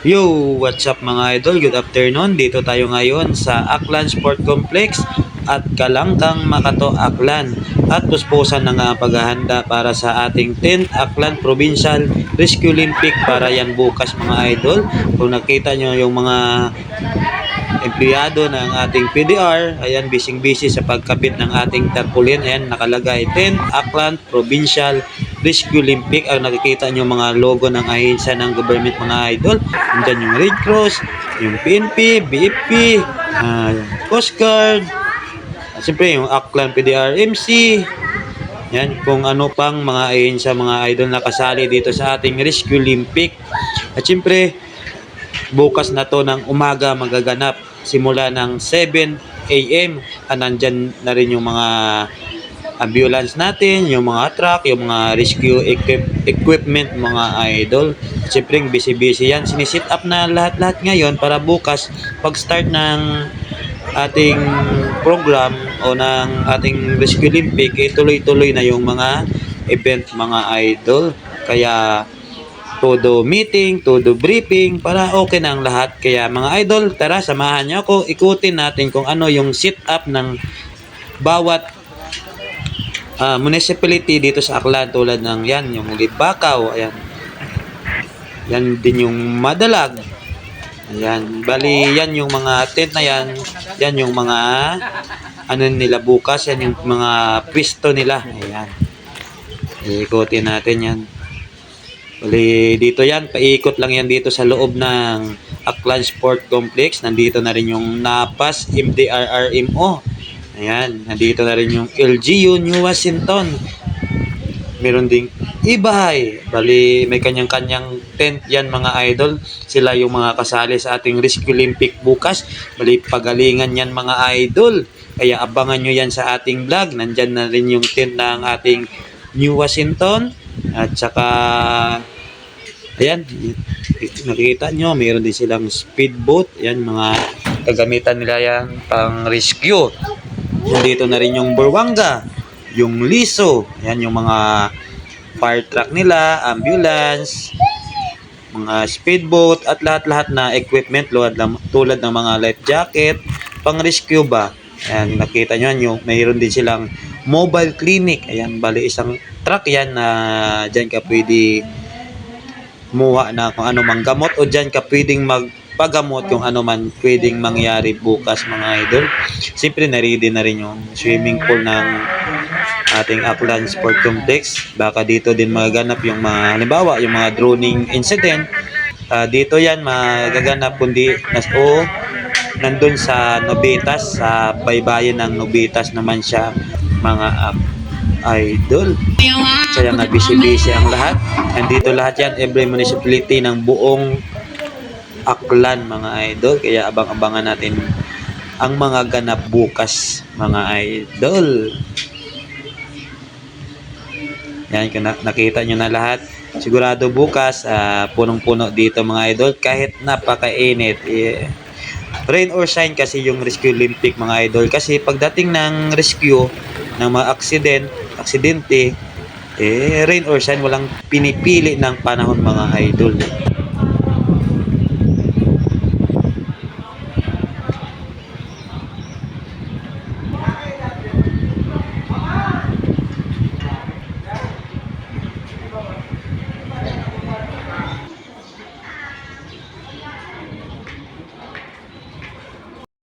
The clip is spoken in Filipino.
Yo, what's up mga idol? Good afternoon. Dito tayo ngayon sa Aklan Sport Complex at Kalangkang Makato, Aklan. At puspusan na nga ang paghahanda para sa ating 10th Aklan Provincial Rescue Olympic para yan bukas mga idol. Kung nakita nyo yung mga empleyado ng ating PDR, ayan, busy sa pagkabit ng ating tarpaulin. Ayan, nakalagay 10 Aklan Provincial Rescue Olympic. Ang nakikita nyo mga logo ng ahensya ng government mga idol. Andyan yung Red Cross, yung PNP, BFP, Coast Guard, siyempre yung Aklan PDR MC. Yan, kung ano pang mga ahensya mga idol na kasali dito sa ating Rescue Olympic. At siyempre, bukas na to ng umaga magaganap simula ng 7 AM. Nandyan na rin yung mga ambulance natin, yung mga truck, yung mga rescue equipment mga idol. Siyempre busy yan. Sinisit up na lahat-lahat ngayon para bukas pag start ng ating program o ng ating Rescue Olympic, tuloy-tuloy na yung mga event mga idol. Kaya todo meeting, todo briefing para okay na ang lahat. Kaya mga idol, tara samahan niyo ako, ikutin natin kung ano yung sit up ng bawat municipality dito sa Aklan, tulad ng yan, yung Libakaw, ayan. Yan din yung Madalag. Ayan, bali yan yung mga tent na yan, yan yung mga ano nila bukas, yan yung mga pwesto nila. Ayan. Ikutin natin yan. Bali, dito yan, paikot lang yan dito sa loob ng Aklan Sport Complex. Nandito na rin yung NAPAS, MDRRMO. Ayan, nandito na rin yung LGU New Washington. Meron ding Ibahay. Bali, may kanyang-kanyang tent yan mga idol. Sila yung mga kasali sa ating Rescue Olympic bukas. Bali, pagalingan yan mga idol. Kaya abangan nyo yan sa ating vlog. Nandyan na rin yung tent ng ating New Washington. At saka ayan, nakikita nyo, mayroon din silang speedboat. Ayan, mga kagamitan nila yan pang rescue. Dito na rin yung Burwanga, yung Liso. Ayan, yung mga fire truck nila, ambulance, mga speedboat, at lahat-lahat na equipment tulad ng mga life jacket, pang rescue ba. Ayan, nakita nyo, yung, mayroon din silang mobile clinic. Ayan, bali isang truck yan na dyan ka pwede kumuha na kung ano mang gamot, o dyan ka pwedeng magpagamot kung ano man pwedeng mangyari bukas mga idol. Siyempre na-ready na rin yung swimming pool ng ating Aklan Sport Complex. Baka dito din magaganap yung mga, halimbawa yung mga droning incident. Dito yan magaganap, kundi nandun sa Novetas, sa baybayin ng Novetas naman siya mga idol. Kaya nga busy ang lahat. Nandito lahat yan, every municipality ng buong Aklan mga idol. Kaya abang-abangan natin ang mga ganap bukas mga idol. Yan, nakita nyo na lahat. Sigurado bukas punong-puno dito mga idol, kahit napakainit. Rain or shine kasi yung Rescue Olympic mga idol. Kasi pagdating ng rescue ng mga aksidente, rain or shine, walang pinipili ng panahon mga idol.